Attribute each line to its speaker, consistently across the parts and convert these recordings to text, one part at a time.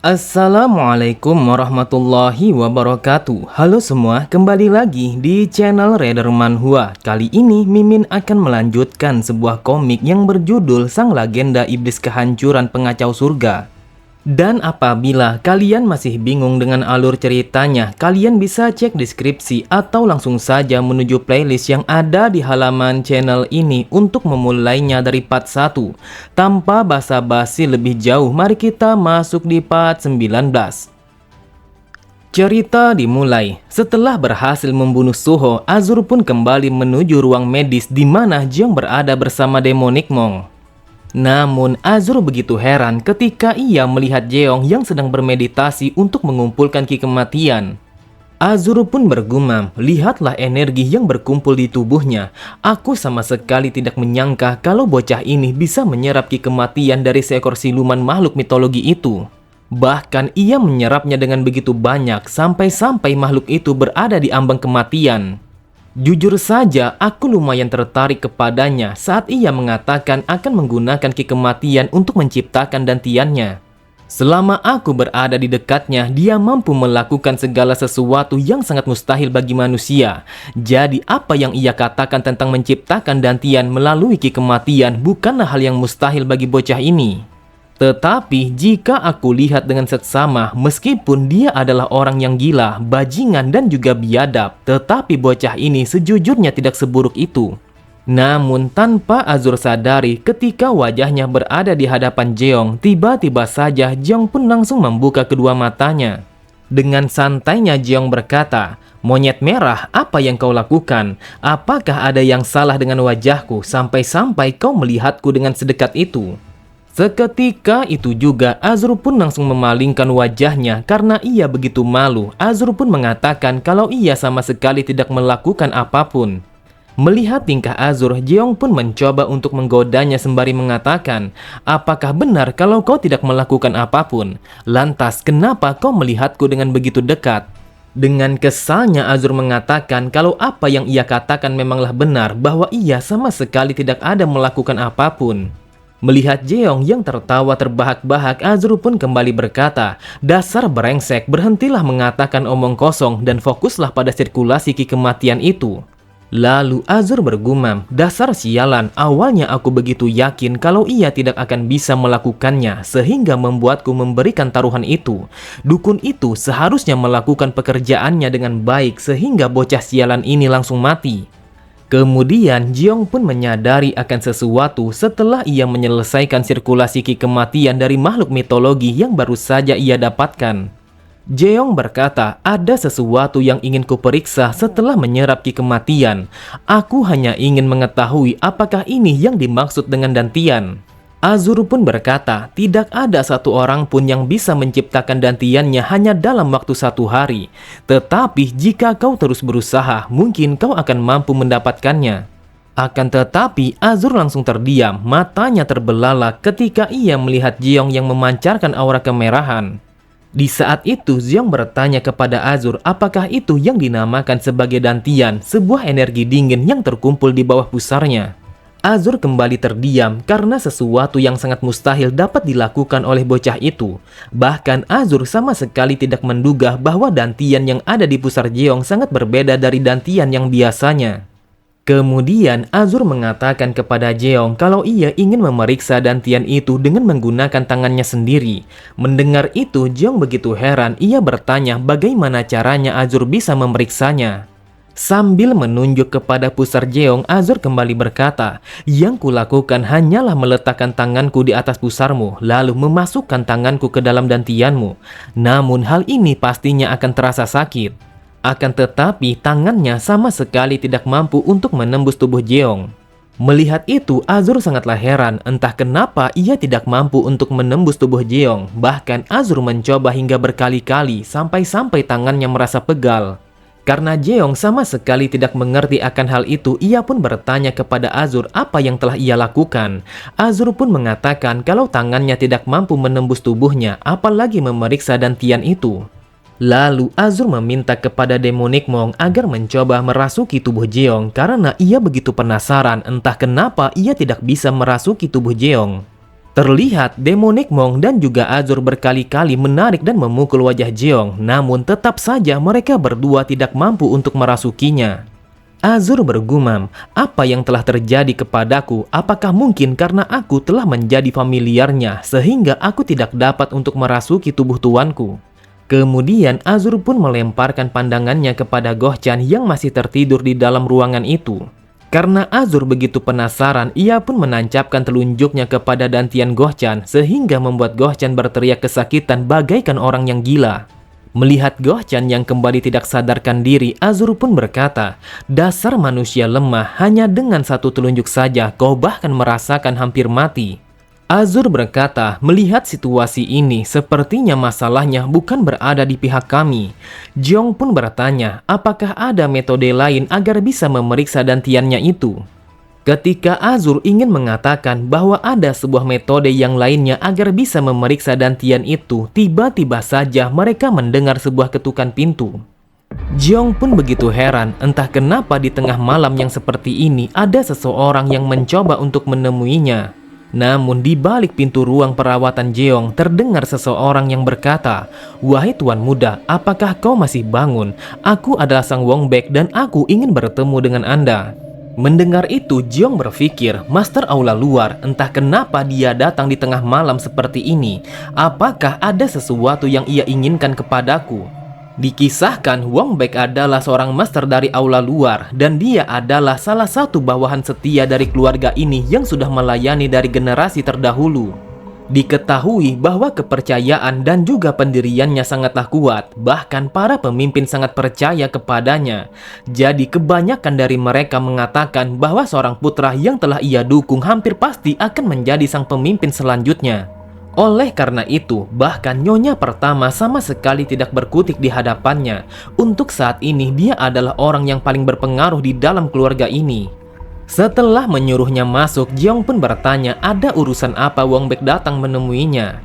Speaker 1: Assalamualaikum warahmatullahi wabarakatuh. Halo semua, kembali lagi di channel Raider Manhwa. Kali ini Mimin akan melanjutkan sebuah komik yang berjudul Sang Legenda Iblis Kehancuran Pengacau Surga. Dan apabila kalian masih bingung dengan alur ceritanya, kalian bisa cek deskripsi atau langsung saja menuju playlist yang ada di halaman channel ini untuk memulainya dari part 1. Tanpa basa-basi lebih jauh, mari kita masuk di part 19. Cerita dimulai. Setelah berhasil membunuh Suho, Azur pun kembali menuju ruang medis di mana Jeong berada bersama Demonic Monk. Namun Azur begitu heran ketika ia melihat Jeong yang sedang bermeditasi untuk mengumpulkan ki kematian. Azur pun bergumam, lihatlah energi yang berkumpul di tubuhnya. Aku sama sekali tidak menyangka kalau bocah ini bisa menyerap ki kematian dari seekor siluman makhluk mitologi itu. Bahkan ia menyerapnya dengan begitu banyak sampai-sampai makhluk itu berada di ambang kematian. Jujur saja, aku lumayan tertarik kepadanya saat ia mengatakan akan menggunakan ki kematian untuk menciptakan dantiannya. Selama aku berada di dekatnya, dia mampu melakukan segala sesuatu yang sangat mustahil bagi manusia. Jadi apa yang ia katakan tentang menciptakan dantian melalui ki kematian bukanlah hal yang mustahil bagi bocah ini. Tetapi jika aku lihat dengan seksama, meskipun dia adalah orang yang gila, bajingan dan juga biadab, tetapi bocah ini sejujurnya tidak seburuk itu. Namun tanpa Azur sadari, ketika wajahnya berada di hadapan Jeong, tiba-tiba saja Jeong pun langsung membuka kedua matanya. Dengan santainya Jeong berkata, "Monyet merah, apa yang kau lakukan? Apakah ada yang salah dengan wajahku sampai-sampai kau melihatku dengan sedekat itu?" Seketika itu juga Azur pun langsung memalingkan wajahnya karena ia begitu malu. Azur pun mengatakan kalau ia sama sekali tidak melakukan apapun. Melihat tingkah Azur, Jeong pun mencoba untuk menggodanya sembari mengatakan, "Apakah benar kalau kau tidak melakukan apapun? Lantas kenapa kau melihatku dengan begitu dekat?" Dengan kesalnya Azur mengatakan kalau apa yang ia katakan memanglah benar, bahwa ia sama sekali tidak ada melakukan apapun. Melihat Jeong yang tertawa terbahak-bahak, Azur pun kembali berkata, "Dasar brengsek, berhentilah mengatakan omong kosong dan fokuslah pada sirkulasi ki kematian itu." Lalu Azur bergumam, "Dasar sialan, awalnya aku begitu yakin kalau ia tidak akan bisa melakukannya sehingga membuatku memberikan taruhan itu. Dukun itu seharusnya melakukan pekerjaannya dengan baik sehingga bocah sialan ini langsung mati." Kemudian Jeong pun menyadari akan sesuatu setelah ia menyelesaikan sirkulasi ki kematian dari makhluk mitologi yang baru saja ia dapatkan. Jeong berkata, "Ada sesuatu yang ingin kuperiksa setelah menyerap ki kematian. Aku hanya ingin mengetahui apakah ini yang dimaksud dengan dantian." Azur pun berkata, "Tidak ada satu orang pun yang bisa menciptakan dantiannya hanya dalam waktu 1 hari. Tetapi jika kau terus berusaha, mungkin kau akan mampu mendapatkannya." Akan tetapi Azur langsung terdiam, matanya terbelalak ketika ia melihat Jeong yang memancarkan aura kemerahan. Di saat itu Jeong bertanya kepada Azur apakah itu yang dinamakan sebagai dantian, sebuah energi dingin yang terkumpul di bawah pusarnya. Azur kembali terdiam karena sesuatu yang sangat mustahil dapat dilakukan oleh bocah itu. Bahkan Azur sama sekali tidak menduga bahwa dantian yang ada di pusar Jeong sangat berbeda dari dantian yang biasanya. Kemudian Azur mengatakan kepada Jeong kalau ia ingin memeriksa dantian itu dengan menggunakan tangannya sendiri. Mendengar itu Jeong begitu heran, ia bertanya bagaimana caranya Azur bisa memeriksanya. Sambil menunjuk kepada pusar Jeong, Azur kembali berkata, "Yang kulakukan hanyalah meletakkan tanganku di atas pusarmu, lalu memasukkan tanganku ke dalam dantianmu. Namun hal ini pastinya akan terasa sakit." Akan tetapi tangannya sama sekali tidak mampu untuk menembus tubuh Jeong. Melihat itu, Azur sangatlah heran, entah kenapa ia tidak mampu untuk menembus tubuh Jeong. Bahkan Azur mencoba hingga berkali-kali sampai-sampai tangannya merasa pegal. Karena Jeong sama sekali tidak mengerti akan hal itu, ia pun bertanya kepada Azur apa yang telah ia lakukan. Azur pun mengatakan kalau tangannya tidak mampu menembus tubuhnya, apalagi memeriksa dantian itu. Lalu Azur meminta kepada Demonic Monk agar mencoba merasuki tubuh Jeong karena ia begitu penasaran entah kenapa ia tidak bisa merasuki tubuh Jeong. Terlihat Demonic Monk dan juga Azur berkali-kali menarik dan memukul wajah Jeong, namun tetap saja mereka berdua tidak mampu untuk merasukinya. Azur bergumam, apa yang telah terjadi kepadaku? Apakah mungkin karena aku telah menjadi familiarnya sehingga aku tidak dapat untuk merasuki tubuh tuanku? Kemudian Azur pun melemparkan pandangannya kepada Goh-chan yang masih tertidur di dalam ruangan itu. Karena Azur begitu penasaran, ia pun menancapkan telunjuknya kepada dantian Goh-chan sehingga membuat Goh-chan berteriak kesakitan bagaikan orang yang gila. Melihat Goh-chan yang kembali tidak sadarkan diri, Azur pun berkata, "Dasar manusia lemah, hanya dengan satu telunjuk saja kau bahkan merasakan hampir mati." Azur berkata, "Melihat situasi ini, sepertinya masalahnya bukan berada di pihak kami." Jeong pun bertanya, apakah ada metode lain agar bisa memeriksa dantiannya itu? Ketika Azur ingin mengatakan bahwa ada sebuah metode yang lainnya agar bisa memeriksa dantian itu, tiba-tiba saja mereka mendengar sebuah ketukan pintu. Jeong pun begitu heran, entah kenapa di tengah malam yang seperti ini ada seseorang yang mencoba untuk menemuinya. Namun di balik pintu ruang perawatan Jeong terdengar seseorang yang berkata, "Wahai tuan muda, apakah kau masih bangun? Aku adalah Sang Wongbek dan aku ingin bertemu dengan Anda." Mendengar itu, Jeong berpikir, Master Aula Luar, entah kenapa dia datang di tengah malam seperti ini. Apakah ada sesuatu yang ia inginkan kepadaku? Dikisahkan Wongbek adalah seorang master dari Aula Luar dan dia adalah salah satu bawahan setia dari keluarga ini yang sudah melayani dari generasi terdahulu. Diketahui bahwa kepercayaan dan juga pendiriannya sangatlah kuat, bahkan para pemimpin sangat percaya kepadanya. Jadi kebanyakan dari mereka mengatakan bahwa seorang putra yang telah ia dukung hampir pasti akan menjadi sang pemimpin selanjutnya. Oleh karena itu, bahkan nyonya pertama sama sekali tidak berkutik di hadapannya. Untuk saat ini, dia adalah orang yang paling berpengaruh di dalam keluarga ini. Setelah menyuruhnya masuk, Jeong pun bertanya ada urusan apa Wongbek datang menemuinya.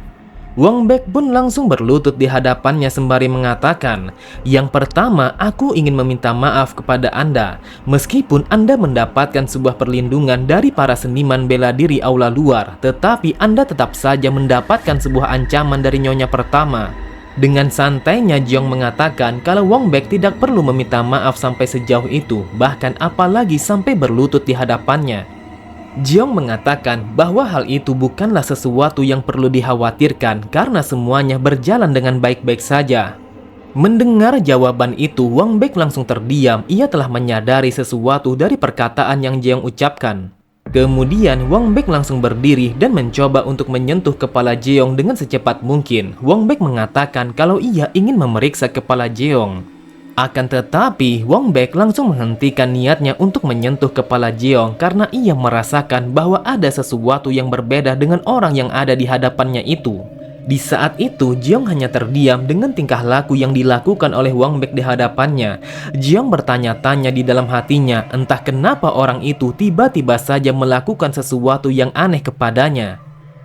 Speaker 1: Wongbek pun langsung berlutut di hadapannya sembari mengatakan, "Yang pertama, aku ingin meminta maaf kepada Anda. Meskipun Anda mendapatkan sebuah perlindungan dari para seniman bela diri Aula Luar, tetapi Anda tetap saja mendapatkan sebuah ancaman dari nyonya pertama." Dengan santainya Jeong mengatakan kalau Wongbek tidak perlu meminta maaf sampai sejauh itu, bahkan apalagi sampai berlutut di hadapannya. Jeong mengatakan bahwa hal itu bukanlah sesuatu yang perlu dikhawatirkan karena semuanya berjalan dengan baik-baik saja. Mendengar jawaban itu, Wongbek langsung terdiam. Ia telah menyadari sesuatu dari perkataan yang Jeong ucapkan. Kemudian Wongbek langsung berdiri dan mencoba untuk menyentuh kepala Jeong dengan secepat mungkin. Wongbek mengatakan kalau ia ingin memeriksa kepala Jeong. Akan tetapi, Wongbek langsung menghentikan niatnya untuk menyentuh kepala Jeong karena ia merasakan bahwa ada sesuatu yang berbeda dengan orang yang ada di hadapannya itu. Di saat itu, Jeong hanya terdiam dengan tingkah laku yang dilakukan oleh Wongbek di hadapannya. Jeong bertanya-tanya di dalam hatinya, entah kenapa orang itu tiba-tiba saja melakukan sesuatu yang aneh kepadanya.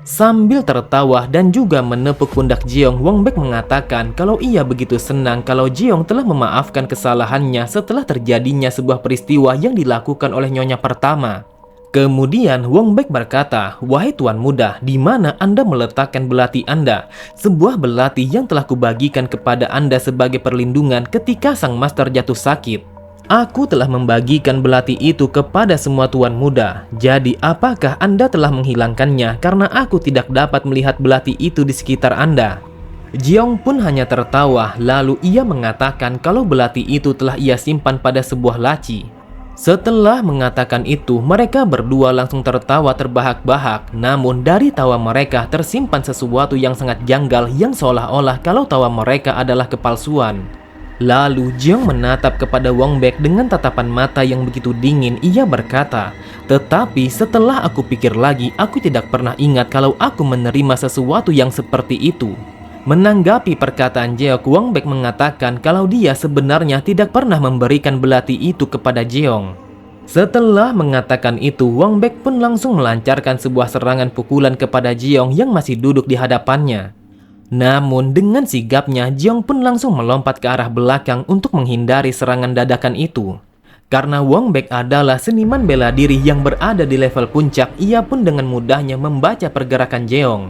Speaker 1: Sambil tertawa dan juga menepuk pundak Jeong, Wongbek mengatakan kalau ia begitu senang kalau Jeong telah memaafkan kesalahannya setelah terjadinya sebuah peristiwa yang dilakukan oleh nyonya pertama. Kemudian Wongbek berkata, "Wahai tuan muda, di mana Anda meletakkan belati Anda? Sebuah belati yang telah kubagikan kepada Anda sebagai perlindungan ketika sang master jatuh sakit. Aku telah membagikan belati itu kepada semua tuan muda. Jadi apakah Anda telah menghilangkannya karena aku tidak dapat melihat belati itu di sekitar Anda?" Jeong pun hanya tertawa, lalu ia mengatakan kalau belati itu telah ia simpan pada sebuah laci. Setelah mengatakan itu, mereka berdua langsung tertawa terbahak-bahak. Namun dari tawa mereka tersimpan sesuatu yang sangat janggal yang seolah-olah kalau tawa mereka adalah kepalsuan. Lalu Jeong menatap kepada Wongbek dengan tatapan mata yang begitu dingin. Ia berkata, "Tetapi setelah aku pikir lagi, aku tidak pernah ingat kalau aku menerima sesuatu yang seperti itu." Menanggapi perkataan Jeong, Wongbek mengatakan kalau dia sebenarnya tidak pernah memberikan belati itu kepada Jeong. Setelah mengatakan itu, Wongbek pun langsung melancarkan sebuah serangan pukulan kepada Jeong yang masih duduk di hadapannya. Namun dengan sigapnya, Jeong pun langsung melompat ke arah belakang untuk menghindari serangan dadakan itu. Karena Wang Bek adalah seniman bela diri yang berada di level puncak, ia pun dengan mudahnya membaca pergerakan Jeong.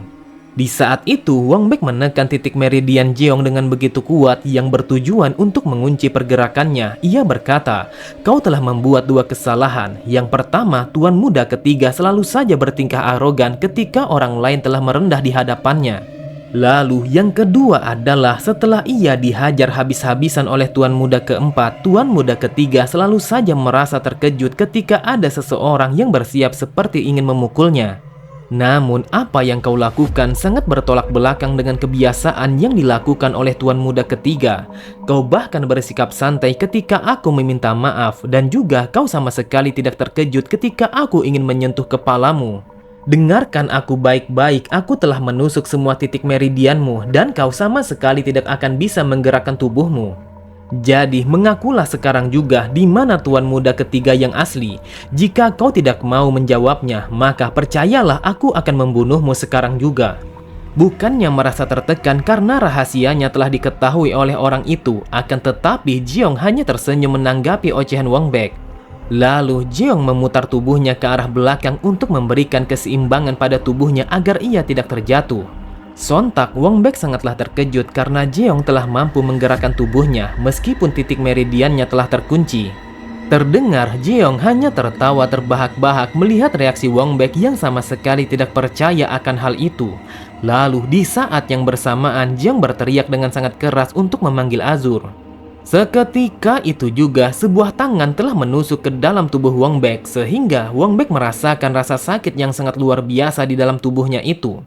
Speaker 1: Di saat itu, Wang Bek menekan titik meridian Jeong dengan begitu kuat yang bertujuan untuk mengunci pergerakannya. Ia berkata, "Kau telah membuat dua kesalahan. Yang pertama, Tuan Muda Ketiga selalu saja bertingkah arogan ketika orang lain telah merendah di hadapannya. Lalu yang kedua adalah setelah ia dihajar habis-habisan oleh Tuan Muda Keempat, Tuan Muda Ketiga selalu saja merasa terkejut ketika ada seseorang yang bersiap seperti ingin memukulnya. Namun apa yang kau lakukan sangat bertolak belakang dengan kebiasaan yang dilakukan oleh Tuan Muda Ketiga. Kau bahkan bersikap santai ketika aku meminta maaf, dan juga kau sama sekali tidak terkejut ketika aku ingin menyentuh kepalamu. Dengarkan aku baik-baik, aku telah menusuk semua titik meridianmu dan kau sama sekali tidak akan bisa menggerakkan tubuhmu. Jadi mengakulah sekarang juga di mana Tuan Muda Ketiga yang asli. Jika kau tidak mau menjawabnya, maka percayalah aku akan membunuhmu sekarang juga." Bukannya merasa tertekan karena rahasianya telah diketahui oleh orang itu, akan tetapi Jeong hanya tersenyum menanggapi ocehan Wang Bek. Lalu Jeong memutar tubuhnya ke arah belakang untuk memberikan keseimbangan pada tubuhnya agar ia tidak terjatuh. Sontak Wang Bek sangatlah terkejut karena Jeong telah mampu menggerakkan tubuhnya meskipun titik meridiannya telah terkunci. Terdengar Jeong hanya tertawa terbahak-bahak melihat reaksi Wang Bek yang sama sekali tidak percaya akan hal itu. Lalu di saat yang bersamaan Jeong berteriak dengan sangat keras untuk memanggil Azur. Seketika itu juga sebuah tangan telah menusuk ke dalam tubuh Wang Bek sehingga Wang Bek merasakan rasa sakit yang sangat luar biasa di dalam tubuhnya itu.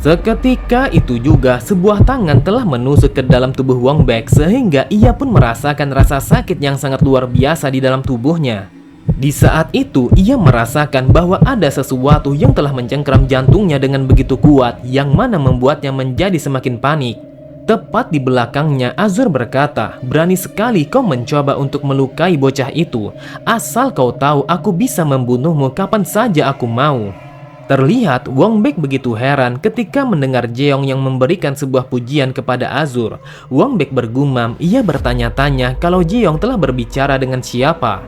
Speaker 1: Seketika itu juga sebuah tangan telah menusuk ke dalam tubuh Wang Bek sehingga ia pun merasakan rasa sakit yang sangat luar biasa di dalam tubuhnya. Di saat itu ia merasakan bahwa ada sesuatu yang telah mencengkram jantungnya dengan begitu kuat yang mana membuatnya menjadi semakin panik. Tepat di belakangnya Azur berkata, "Berani sekali kau mencoba untuk melukai bocah itu. Asal kau tahu aku bisa membunuhmu kapan saja aku mau." Terlihat Wang Bek begitu heran ketika mendengar Jeong yang memberikan sebuah pujian kepada Azur. Wang Bek bergumam, ia bertanya-tanya kalau Jeong telah berbicara dengan siapa.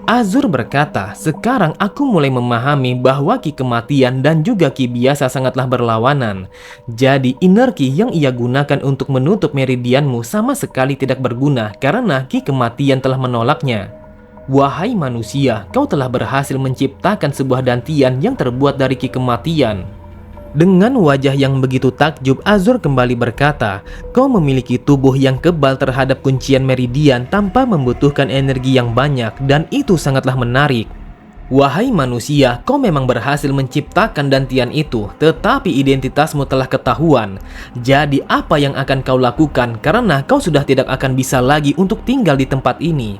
Speaker 1: Azur berkata, "Sekarang aku mulai memahami bahwa ki kematian dan juga ki biasa sangatlah berlawanan. Jadi inner ki yang ia gunakan untuk menutup meridianmu sama sekali tidak berguna karena ki kematian telah menolaknya. Wahai manusia, kau telah berhasil menciptakan sebuah dantian yang terbuat dari ki kematian." Dengan wajah yang begitu takjub, Azur kembali berkata, "Kau memiliki tubuh yang kebal terhadap kuncian meridian tanpa membutuhkan energi yang banyak, dan itu sangatlah menarik. Wahai manusia, kau memang berhasil menciptakan dantian itu, tetapi identitasmu telah ketahuan. Jadi apa yang akan kau lakukan karena kau sudah tidak akan bisa lagi untuk tinggal di tempat ini?"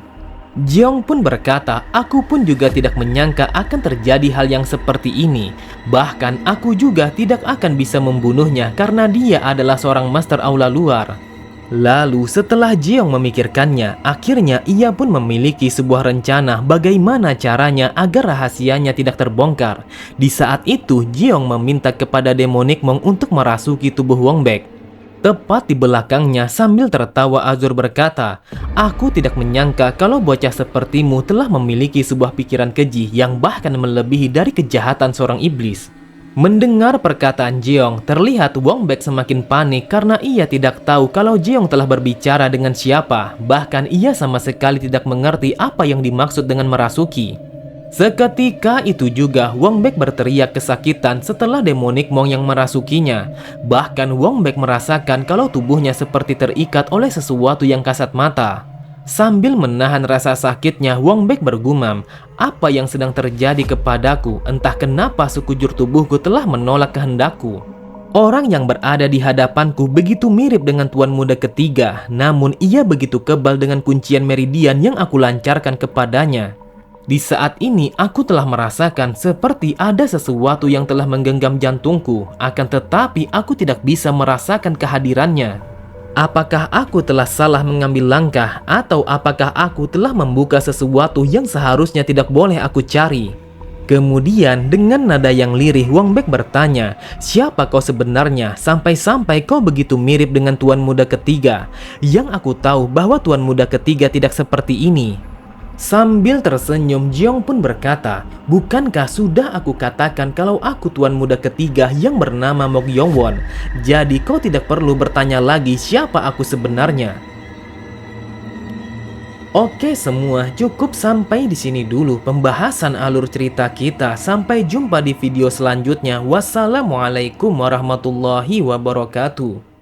Speaker 1: Jeong pun berkata, "Aku pun juga tidak menyangka akan terjadi hal yang seperti ini. Bahkan aku juga tidak akan bisa membunuhnya karena dia adalah seorang master aula luar." Lalu setelah Jeong memikirkannya, akhirnya ia pun memiliki sebuah rencana bagaimana caranya agar rahasianya tidak terbongkar. Di saat itu Jeong meminta kepada Demonic Monk untuk merasuki tubuh Wang Bek. Tepat di belakangnya sambil tertawa Azur berkata, "Aku tidak menyangka kalau bocah sepertimu telah memiliki sebuah pikiran keji yang bahkan melebihi dari kejahatan seorang iblis." Mendengar perkataan Jeong, terlihat Wang Bek semakin panik karena ia tidak tahu kalau Jeong telah berbicara dengan siapa. Bahkan ia sama sekali tidak mengerti apa yang dimaksud dengan merasuki. Seketika itu juga Wang Bek berteriak kesakitan setelah Demonic Monk yang merasukinya. Bahkan Wang Bek merasakan kalau tubuhnya seperti terikat oleh sesuatu yang kasat mata. Sambil menahan rasa sakitnya, Wang Bek bergumam, "Apa yang sedang terjadi kepadaku? Entah kenapa sekujur tubuhku telah menolak kehendakku." Orang yang berada di hadapanku begitu mirip dengan Tuan Muda Ketiga, namun ia begitu kebal dengan kuncian meridian yang aku lancarkan kepadanya. Di saat ini aku telah merasakan seperti ada sesuatu yang telah menggenggam jantungku, akan tetapi aku tidak bisa merasakan kehadirannya. Apakah aku telah salah mengambil langkah, atau apakah aku telah membuka sesuatu yang seharusnya tidak boleh aku cari? Kemudian dengan nada yang lirih Wang Bek bertanya, "Siapa kau sebenarnya sampai-sampai kau begitu mirip dengan Tuan Muda Ketiga? Yang aku tahu bahwa Tuan Muda Ketiga tidak seperti ini." Sambil tersenyum, Jeong pun berkata, "Bukankah sudah aku katakan kalau aku tuan muda ketiga yang bernama Mok Yongwon? Jadi kau tidak perlu bertanya lagi siapa aku sebenarnya." Oke semua, cukup sampai di sini dulu pembahasan alur cerita kita. Sampai jumpa di video selanjutnya. Wassalamualaikum warahmatullahi wabarakatuh.